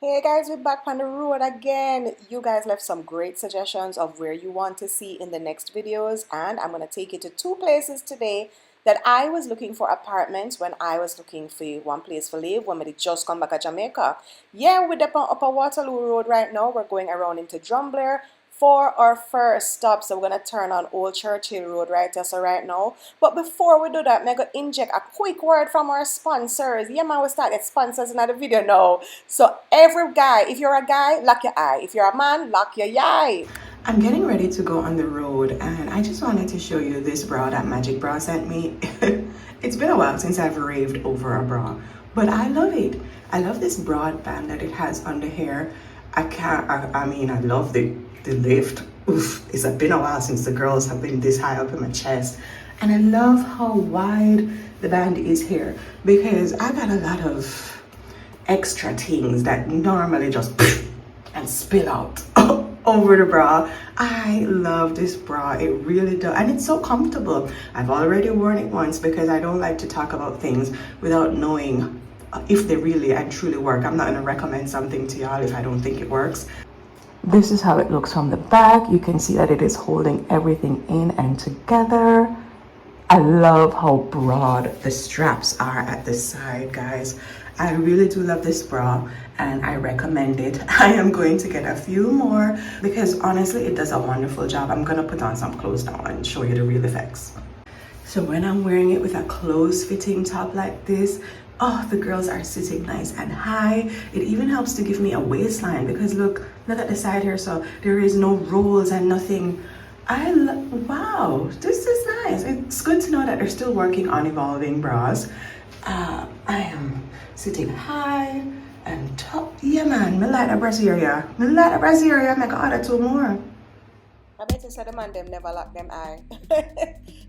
Hey guys, we're back on the road again. You guys left some great suggestions of where you want to see in the next videos, and I'm going to take you to two places today that I was looking for apartments when I was looking for one place to live when we just come back to Jamaica. Yeah, we're up on Upper Waterloo Road right now. We're going around into Drumbler for our first stop. So we're going to turn on Old Churchill Road right here, so right now. But before we do that, I'm going to inject a quick word from our sponsors. Yeah, man, we start get sponsors in the video now. So every guy, if you're a guy, lock your eye. If you're a man, lock your eye. I'm getting ready to go on the road, and I just wanted to show you this bra that Magic Bra sent me. It's been a while since I've raved over a bra, but I love it. I love this broadband that it has on the hair. I love the lift. Oof, it's been a while since the girls have been this high up in my chest. And I love how wide the band is here because I got a lot of extra things that normally just and spill out over the bra. I love this bra, it really does, and it's so comfortable. I've already worn it once because I don't like to talk about things without knowing if they really and truly work. I'm not going to recommend something to y'all if I don't think it works. This is how it looks from the back. You can see that it is holding everything in and together. I love how broad the straps are at the side, guys. I really do love this bra and I recommend it. I am going to get a few more because honestly, it does a wonderful job. I'm gonna put on some clothes now and show you the real effects. So when I'm wearing it with a close-fitting top like this, oh, the girls are sitting nice and high. It even helps to give me a waistline because look at the side here. So there is no rolls and nothing. Wow, this is nice. It's good to know that they're still working on evolving bras. I am sitting high and top. Yeah, man, I like the breast area. I like the breast area. Make order two more. I bet you said the man them never lock them eye.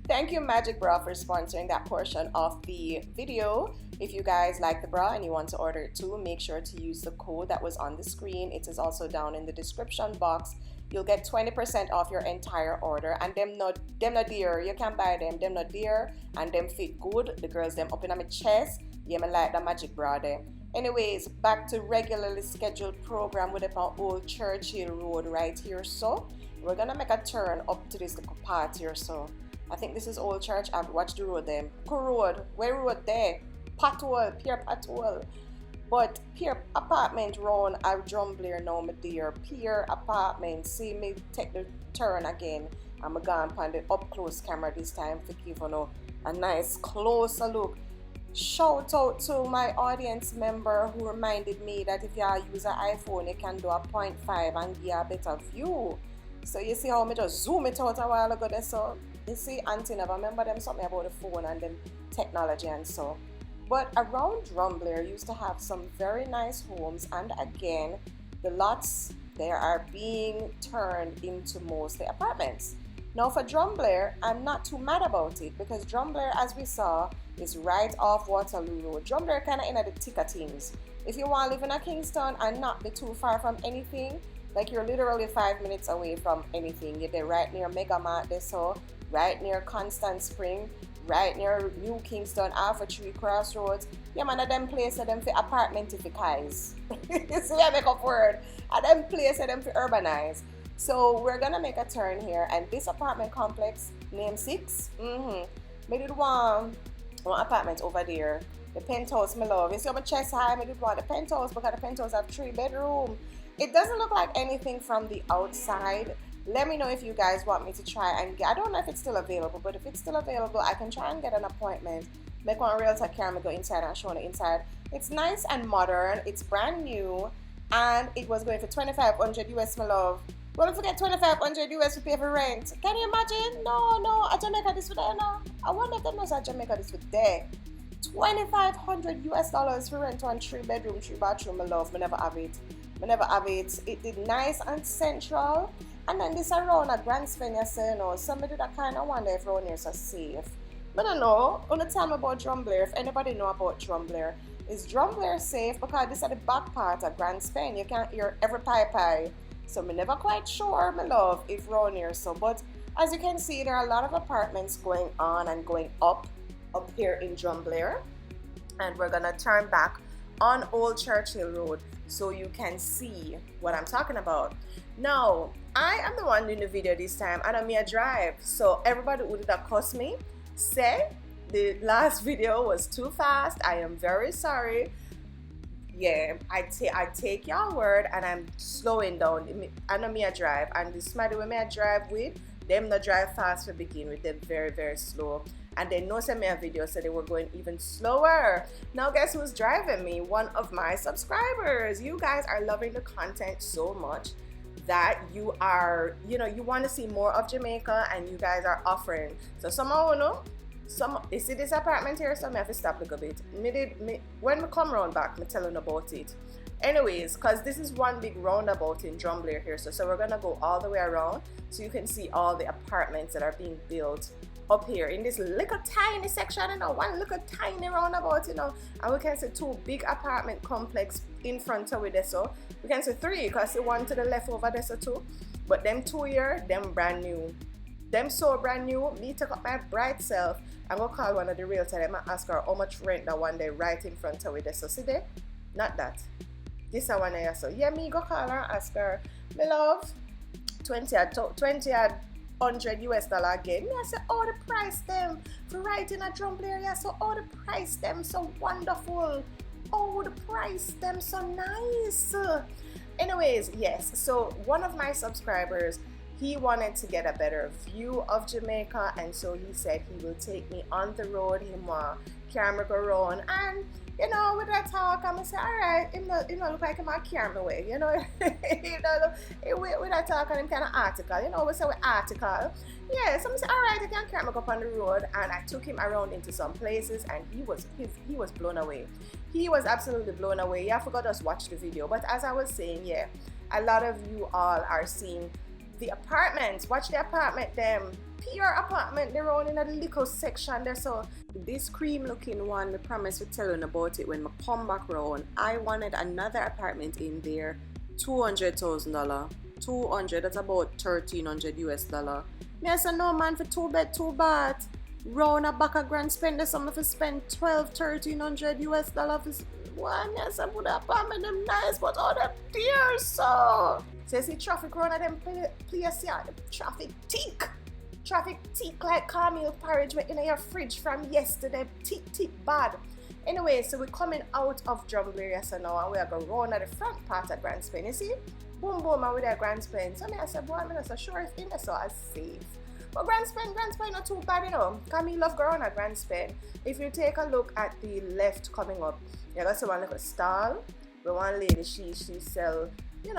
Thank you, Magic Bra, for sponsoring that portion of the video. If you guys like the bra and you want to order it too, make sure to use the code that was on the screen. It is also down in the description box. You'll get 20% off your entire order, and them not dear. You can buy them not dear, and them fit good. The girls them up in my chest. Yeah, me like the Magic Bra there. Anyways, back to regularly scheduled program with on Old Churchill Road right here. So we're gonna make a turn up to this little part here. So I think this is Old Church. I've watched the road there. Cool road. Where road there? Pathole, Pier Pathole. But Pier apartment round at Drumblair now, my dear. Pier apartment. See me take the turn again. I'm going on the up close camera this time to give you a nice closer look. Shout out to my audience member who reminded me that if you use an iPhone, you can do a 0.5 and get a better view. So you see how I just zoom it out a while ago there. So you see Auntie never remember them something about the phone and them technology and so. But around Drumbler used to have some very nice homes, and again, the lots there are being turned into mostly apartments. Now for Drumbler, I'm not too mad about it because Drumbler, as we saw, is right off Waterloo Road. Drumbler kind of in the thick of things. If you want to live in a Kingston and not be too far from anything, like you're literally 5 minutes away from anything. You're there right near Megamart, so right near Constant Spring, right near New Kingston, Alpha Tree Crossroads. Yeah, man, them places them for apartmentifies. You see, I make up word. And them places them for urbanize. So we're gonna make a turn here, and this apartment complex, name 6. Me did one apartment over there. The penthouse, my love. You see my chest high, me did want the penthouse because the penthouse have 3 bedrooms. It doesn't look like anything from the outside. Let me know if you guys want me to try and get, I don't know if it's still available, but if it's still available, I can try and get an appointment. Make one realtor camera go inside and show the inside. It's nice and modern. It's brand new, and it was going for 2,500 US, my love. Don't forget 2,500 US to pay for rent. Can you imagine? No, at Jamaica this would there now. I wonder if them knows at Jamaica this would there. 2,500 US dollars for rent on 3 bedroom, 3 bathroom, my love. Me never have it. It did nice and central. And then this around a Grand Spain, you say, somebody that kind of wonder if around here is so safe. But I don't know. Only tell me about Drumbler. If anybody know about Drumbler, is Drumbler safe? Because this is the back part of Grand Spain. You can't hear every pie. So I'm never quite sure, my love, if around here so. But as you can see, there are a lot of apartments going on and going up here in Drumbler. And we're gonna turn back on Old Churchill Road, so you can see what I'm talking about. Now, I am the one doing the video this time, and I'm here drive. So everybody who did that cuss me, say the last video was too fast. I am very sorry. Yeah, I take your word, and I'm slowing down. And I'm here drive, and the somebody when I drive with them not drive fast to begin with. They're very, very slow. And they know send me a video said they were going even slower. Now guess who's driving me? One of my subscribers. You guys are loving the content so much that you are, you want to see more of Jamaica, and you guys are offering. So somehow, you see this apartment here, so I have to stop a little bit. When we come round back, me telling about it. Anyways, because this is one big roundabout in Drumblair here, so we're gonna go all the way around so you can see all the apartments that are being built up here in this little tiny section, one little tiny roundabout, and we can see two big apartment complex in front of it. So we can see three, because the one to the left over there, so two, but them two here, them brand new, them so brand new. Me took up my bright self. I'm gonna call one of the realtor, them and ask her how much rent that one there right in front of it. So see there, not that, this one here. So yeah, me go call her and ask her, my love, 20 odd $100 US again. I said, oh, the price them for right in a Drumbler area. So oh, the price them so wonderful. Oh, the price them so nice. Anyways, yes, so one of my subscribers, he wanted to get a better view of Jamaica, and so he said he will take me on the road. He want camera go around, and with that talk, I'm gonna say, all right, look like him a camera way, with that talk and him kind of article, we say we article. Yeah, so I'm say, all right, I can camera go up on the road, and I took him around into some places, and he was blown away. He was absolutely blown away. Yeah, I forgot to just watch the video, but as I was saying, yeah, a lot of you all are seeing the apartments. Watch the apartment, them pure apartment, they're all in a little section there. So this cream looking one, I promise to tell you about it when I come back round. I wanted another apartment in there, $200,000. 200, that's about $1,300 US. Me I said, no man, for 2 bed 2 bath round a back a grand spend, some of us spend $1,200-$1,300 US for one. Yes, I put the apartment them nice, but all them dear. So you see traffic around them place here, the traffic tick like caramel porridge in your fridge from yesterday, tick bad. Anyway, so we're coming out of Drumbler, so now, and we are going round at the front part of Grand Spain. You see, boom, and with our Grand Spain. So I said, boy, I'm not so sure if in there so as safe. But Grand Spain not too bad, because me love going at Grand Spain. If you take a look at the left coming up, you got one little stall where one lady, she sell,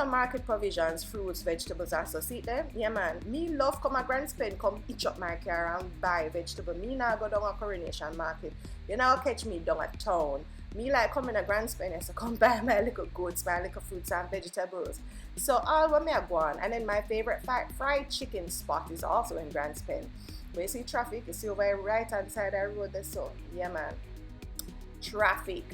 market provisions, fruits, vegetables, and so see there. Yeah man, me love come a Grand Spain, come itch up my car and buy vegetable. Me now go down a Coronation Market. You now catch me down at town. Me like come in a Grand Spain, so come buy my little goods, my little fruits and vegetables. So all what me I go on. And then my favorite fried chicken spot is also in Grand Spain. Where you see traffic, you see over right hand side of the road there, so yeah man. Traffic.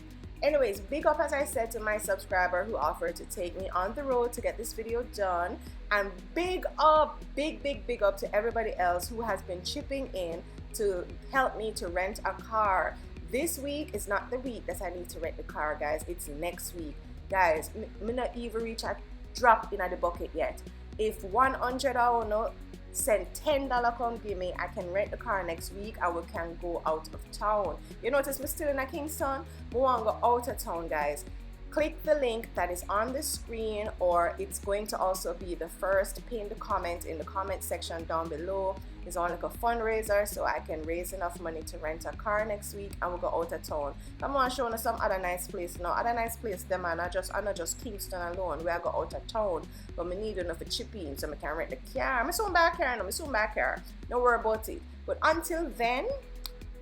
Anyways, big up, as I said, to my subscriber who offered to take me on the road to get this video done, and big up to everybody else who has been chipping in to help me to rent a car. This week is not the week that I need to rent the car, guys. It's next week. Guys, me not even reach a drop in the bucket yet. If 100 or no, send $10 come give me, I can rent the car next week and we can go out of town. You notice me still in a Kingston? We want to go out of town, guys. Click the link that is on the screen, or it's going to also be the first pinned comment in the comment section down below. It's on like a fundraiser, so I can raise enough money to rent a car next week and we'll go out of town. I'm going to show you some other nice place now. Other nice place them, and not just Kingston alone. We are go out of town, but we need enough for chip in so I can rent the car. I'm soon back here, I'm soon back here. Don't worry about it. But until then,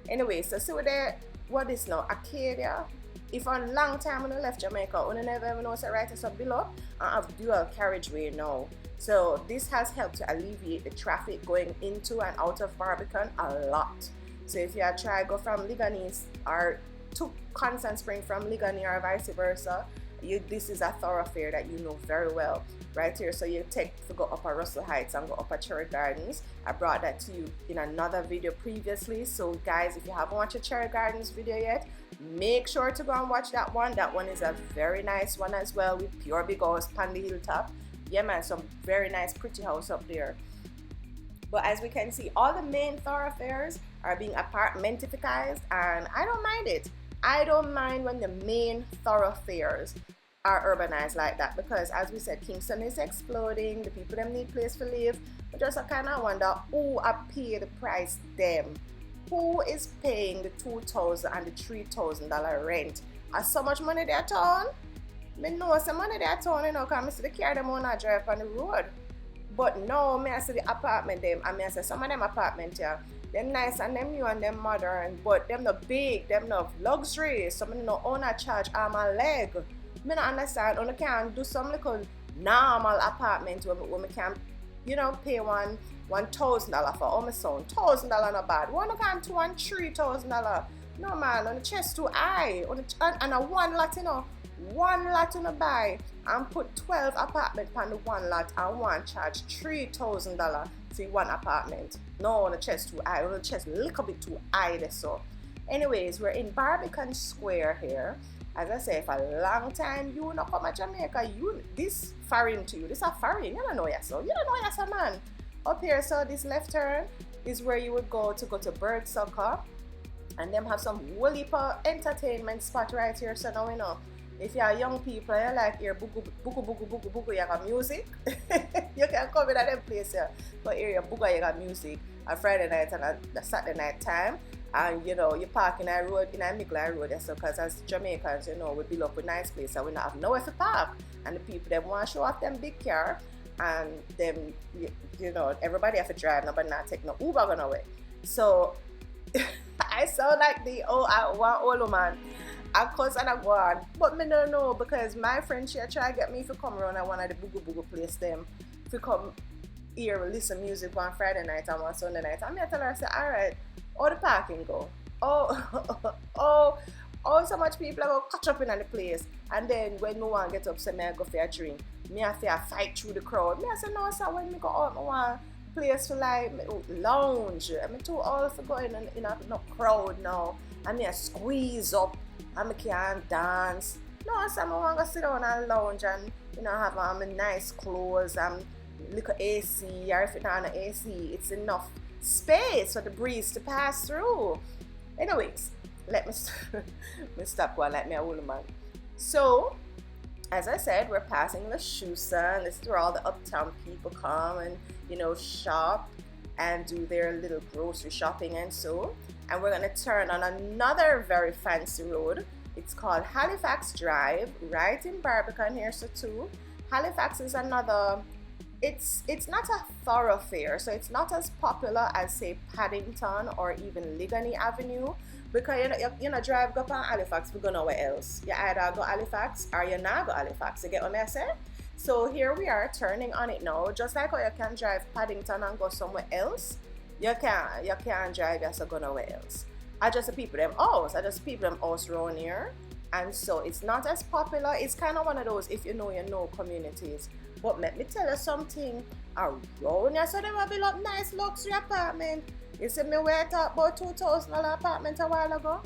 anyway, so see what is now Arcadia. If a long time when I left Jamaica, I never even know to write us up below, I have dual carriageway now. So this has helped to alleviate the traffic going into and out of Barbican a lot. So if you are try go from Liganese or to Constant Spring from Ligani or vice versa, this is a thoroughfare that you know very well right here. So you take to go up at Russell Heights and go up at Cherry Gardens. I brought that to you in another video previously. So guys, if you haven't watched the Cherry Gardens video yet, Make sure to go and watch that one. That one is a very nice one as well, with pure big house on the hilltop. Yeah man, some very nice pretty house up there. But as we can see, all the main thoroughfares are being apartmentified, and I don't mind it. I don't mind when the main thoroughfares are urbanized like that, because as we said, Kingston is exploding. The people them need place to live. But just I kind of wonder who are pay the price them. Who is paying the $2,000 and the $3,000 rent? Are so much money they town? Me know some money they town, you know, because I see the car them on a drive on the road. But no, me I see the apartment them, and me I say some of them apartment here, them nice and them new and them modern, but them not big, them not luxury. Some of them no owner charge arm and leg. Me not understand. Only can do some little normal apartment where me can, you know, pay $1,000 for my son. $1,000 not bad. One can $2,000 and $3,000. No man, on the chest too high. And a one lot, you know. One lot on a buy and put 12 apartment on the one lot and one charge $3,000 for one apartment. No, on the chest too high. On the chest a little bit too high there. So anyways, we're in Barbican Square here. As I say, for a long time, you not come to Jamaica. This foreign to you. This a foreign. You don't know yourself. You don't know yourself, man. Up here, so this left turn is where you would go to Barbec Square. And them have some whole heap of entertainment spot right here. So now we know. If you are young people, you like hear bugu, you got music. You can come in at them place here. But hear your bugu, you got music. On Friday night and a Saturday night time. And you know, you park in a road, in a middle road, so because as Jamaicans, you know, we build up a nice place and we don't have nowhere to park. And the people them want to show off them big car, and them, you know, everybody have to drive, nobody not take no Uber going away. So I sound like the one old woman. Of course, I go on, but me don't know, because my friend she try to get me to come around at one of the bugu place them to come here listen music one Friday night and one Sunday night. And I tell her, I say, alright, how the parking go? Oh, so much people are going to catch up in the place. And then when no one get up, say, I go for a drink. Me have to fight through the crowd. Me I say, no, sir, when me go out, I want place to like lounge. I'm too old for going in a no crowd now. And me I squeeze up and I can't dance. No, so I want to sit down and lounge and, you know, have my nice clothes and little AC, or if it's not an AC, it's enough space for the breeze to pass through. Anyways, let me stop one like me a old man. So, as I said, we're passing the Kingston. This is where all the uptown people come and, you know, shop and do their little grocery shopping and so. And we're going to turn on another very fancy road. It's called Halifax Drive, right in Barbican here, so too. Halifax is another, it's not a thoroughfare, so it's not as popular as, say, Paddington or even Ligani Avenue, because you know drive go on Halifax, we go nowhere else. You either go Halifax or you not go Halifax. You get what I say? So here we are turning on it now. Just like how you can drive Paddington and go somewhere else, you can't drive you so go nowhere else. I just the people them house around here, and so it's not as popular. It's kind of one of those if you know communities. But let me tell you something, around here so they will build up nice luxury apartment. You see me where I talk about $2,000 apartment a while ago?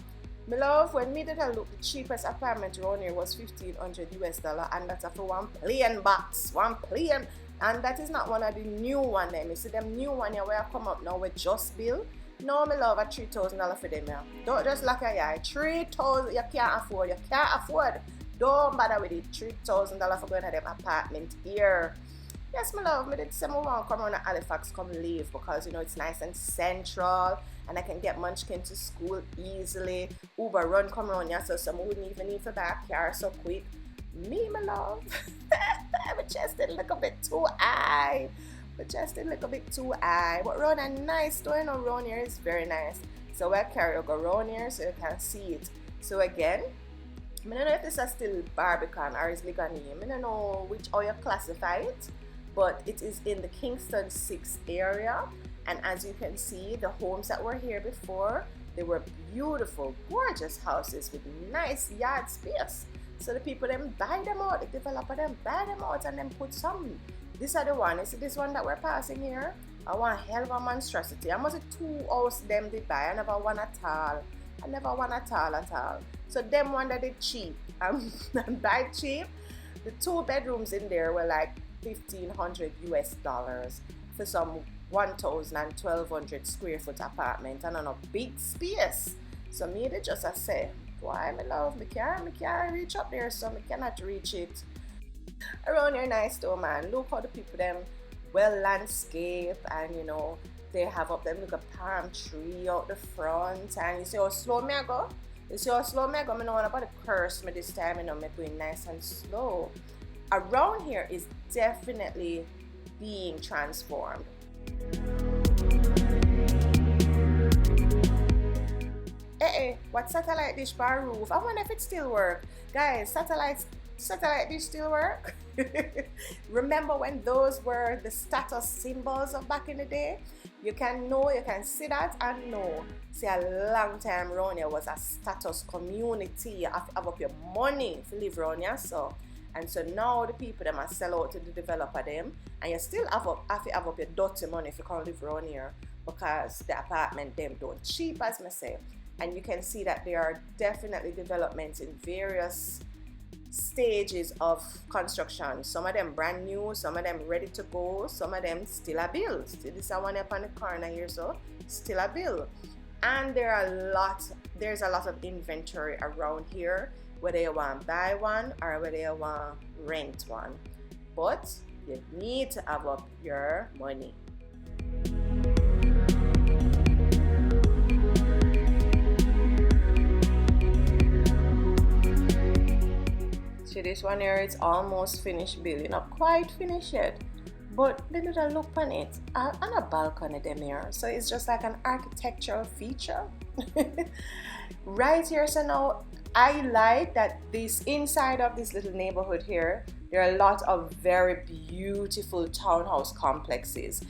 My love, when me did I look, the cheapest apartment around here was $1,500, and that's for one plain box, one plain. And that is not one of the new one them. You see them new one here where I come up now with just build. No, my love, at $3,000 for them here. Don't just look at your $3,000 you can't afford. Don't bother with it. $3,000 for going to them apartment here. Yes, my love, I did say I want to come around to Halifax, come live, because you know it's nice and central, and I can get Munchkin to school easily. Uber run come around here, so some wouldn't even need to buy a car so quick. Me, my love, my chest is a little bit too high. But around a nice store, you know, around here is very nice. So I carry go around here so you can see it. So again, I don't know if this is still Barbican or is Ligani. I don't know how you classify it, but it is in the Kingston 6 area. And as you can see, the homes that were here before, they were beautiful, gorgeous houses with nice yard space. So the people them buy them out, the developer them buy them out and then put some. This are the one. You see this one that we're passing here? I want a hell of a monstrosity. I must have 2 houses them they buy. I never one at all. I never want at all. So them one that they cheap. And by cheap, the 2 bedrooms in there were like $1,500 US for some 1,000 and 1,200 square foot apartment and on a big space. So me they just a say, why me love, me can't reach up there, so me cannot reach it. Around here nice though, man. Look how the people them well landscape, and you know they have up them look a palm tree out the front, and you see how slow me I go. Me know want about to curse me this time, you know, me going nice and slow. Around here is definitely being transformed. What satellite dish bar roof? I wonder if it still work. Guys, satellite dish still work? Remember when those were the status symbols of back in the day? You can see that and know. See, a long time around here was a status community. You have to have up your money to live around here, so. And so now the people them are sell out to the developer them, and you still have to have up your dirty money if you can't live around here, because the apartment them don't cheap, as me say. And you can see that there are definitely developments in various stages of construction. Some of them brand new, some of them ready to go, some of them still a build. This is one up on the corner here, so still a build. And there's a lot of inventory around here, whether you want to buy one or whether you want to rent one. But you need to have up your money. So this one here, it's almost finished building, not quite finished yet, but they did a look on it on a balcony them here, so it's just like an architectural feature. Right here, so now I like that this inside of this little neighborhood here, there are a lot of very beautiful townhouse complexes.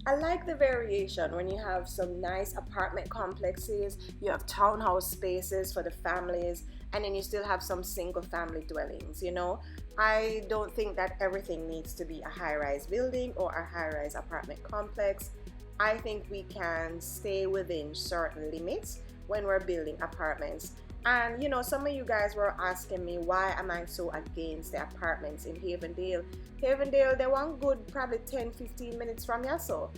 I like the variation when you have some nice apartment complexes, you have townhouse spaces for the families, and then you still have some single family dwellings, you know. I don't think that everything needs to be a high-rise building or a high-rise apartment complex. I think we can stay within certain limits when we're building apartments. And you know, some of you guys were asking me, why am I so against the apartments in Havendale? Havendale, they want good probably 10-15 minutes from here. So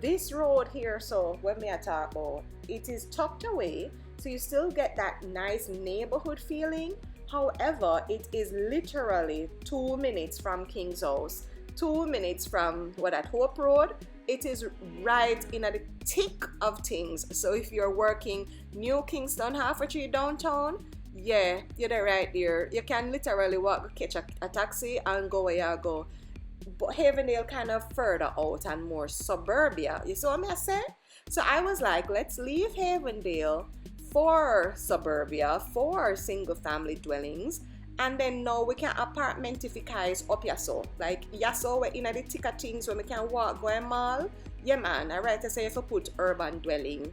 this road here, so when me I talk about, it is tucked away, so you still get that nice neighborhood feeling. However, it is literally 2 minutes from King's House, 2 minutes from Hope Road. It is right in the thick of things. So if you're working New Kingston, Halifax Drive downtown, yeah, you're there right there. You can literally walk, catch a taxi and go where you go. But Havendale kind of further out and more suburbia. You see what I say? So I was like, let's leave Havendale for suburbia, for single family dwellings, and then now we can apartmentifice up yaso. Like yaso, we're in the thick of things where we can walk, go a mall. Yeah man, I write to say if you put urban dwelling.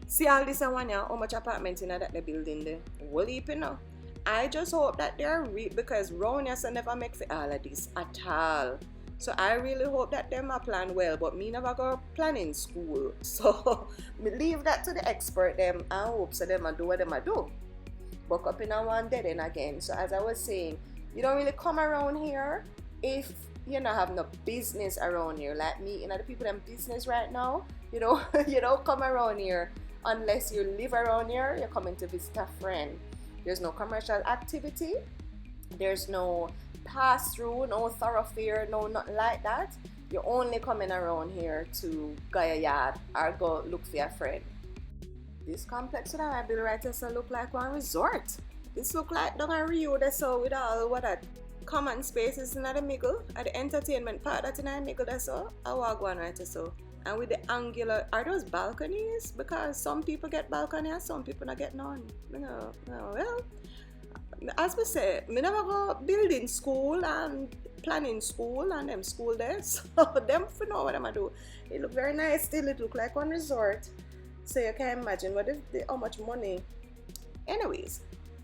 See all this and one here, how much apartments in that the building there? Well, you know. I just hope that they're because round here so never make for all of this at all. So I really hope that them are plan well, but me never go planning school. So me leave that to the expert them and hope so them do what them do. Buck up in a one dead end again. So as I was saying, you don't really come around here if you don't have no business around here. Like me, you know, the people in business right now, you know, you don't come around here unless you live around here, you're coming to visit a friend. There's no commercial activity, there's no pass-through, no thoroughfare, no nothing like that. You're only coming around here to go a yard or go look for a friend. This complex that I build right here so look like one resort. This look like down a Rio that's so with all what that common spaces in the middle, at the entertainment part that's in the middle that's so. I walk one right here so. And with the angular, are those balconies? Because some people get balcony and some people not get none. No, well, as we say, I never go building school and planning school and them school there. So them for know what I'm do. It look very nice still, it look like one resort. So you can imagine how much money. Anyways,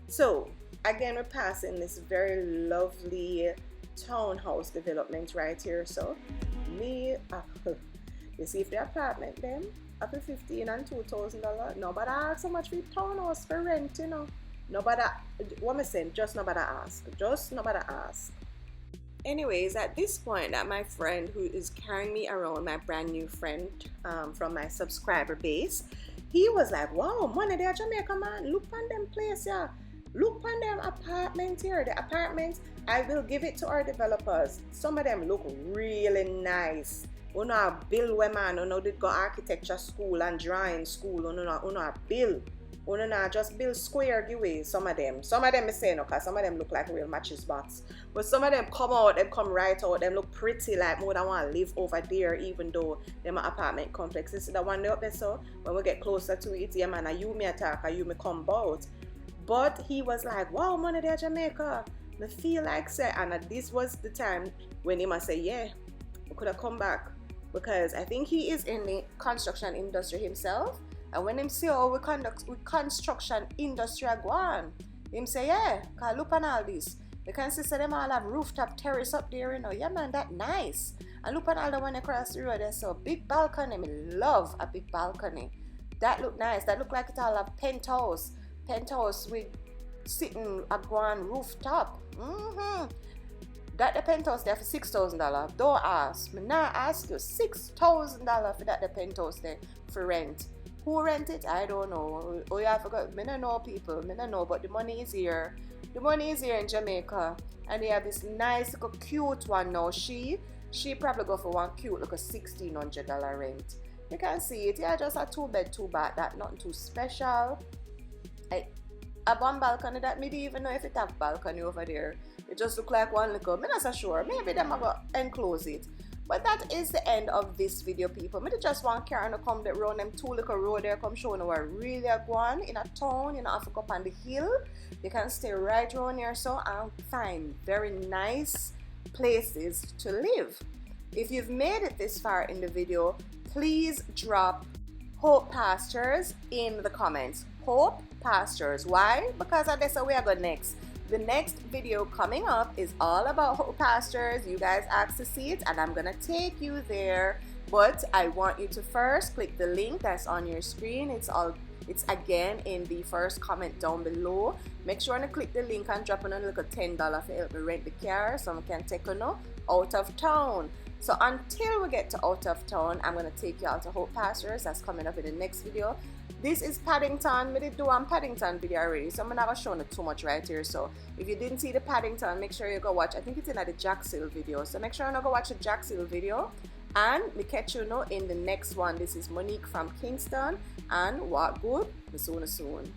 so again we're passing this very lovely townhouse development right here. So me, you see if the apartment them, after 15 and $2,000. Nobody ask so much for townhouse for rent, you know. Nobody, what am I saying? Just nobody ask. Just nobody ask. Anyways, at this point, that my friend who is carrying me around, my brand new friend from my subscriber base, he was like, wow, money there, Jamaica, man. Look on them place, yeah. Look on them apartments here. The apartments, I will give it to our developers. Some of them look really nice. You know, bill where man, you know, did go architecture school and drawing school. You know, bill. You know, just build square giveaway. Some of them I say no, cause some of them look like real matches box. But some of them come out, them come right out, them look pretty like more than want to live over there, even though them apartment complex. This is the one up there, so when we get closer to it, yeah man, you may attack or you may come out. But he was like, wow, money there Jamaica. I feel like say, and this was the time when he must say, yeah, we could have come back. Because I think he is in the construction industry himself. And when him see how we conduct with construction industry go on, him say, yeah, cause look on all this. You can see them all have rooftop terrace up there, you know. Yeah man, that nice. And look on all the one across the road, there's so big balcony. I love a big balcony. That look nice. That look like it all have penthouse. Penthouse with sitting up on rooftop. That the penthouse there for $6,000. Don't ask. Me not ask you. $6,000 for that the penthouse there for rent. Who rent it? I don't know. Oh yeah, I forgot. Me don't know people. Me don't know, but the money is here. The money is here in Jamaica. And they have this nice little cute one now. She probably go for one cute like a $1,600 rent. You can see it. Yeah, just a 2-bed, 2-bath. That nothing too special. A one balcony that me don't even know if it have balcony over there. It just look like one little. Me not so sure. Maybe them are gonna enclose it. But that is the end of this video, people. Me just want Karen to come around them 2 little road there, come show you where really are going in a town, you know, have to go up on the hill. You can stay right around here so and find very nice places to live. If you've made it this far in the video, please drop Hope Pastures in the comments. Hope Pastures. Why? Because that's where we are going next. The next video coming up is all about Hope Pastures. You guys asked to see it and I'm gonna take you there, but I want you to first click the link that's on your screen. It's again in the first comment down below. Make sure to click the link and drop in a little $10 to help me rent the car so I can take you out of town. So until we get to out of town, I'm gonna take you out to Hope Pastures. That's coming up in the next video. This is Paddington. We did do one Paddington video already, so I'm not showing it too much right here. So if you didn't see the Paddington, make sure you go watch. I think it's in the Jacksil video, so make sure you go watch the Jacksil video. And we catch you in the next one. This is Monique from Kingston, and what good? Soon.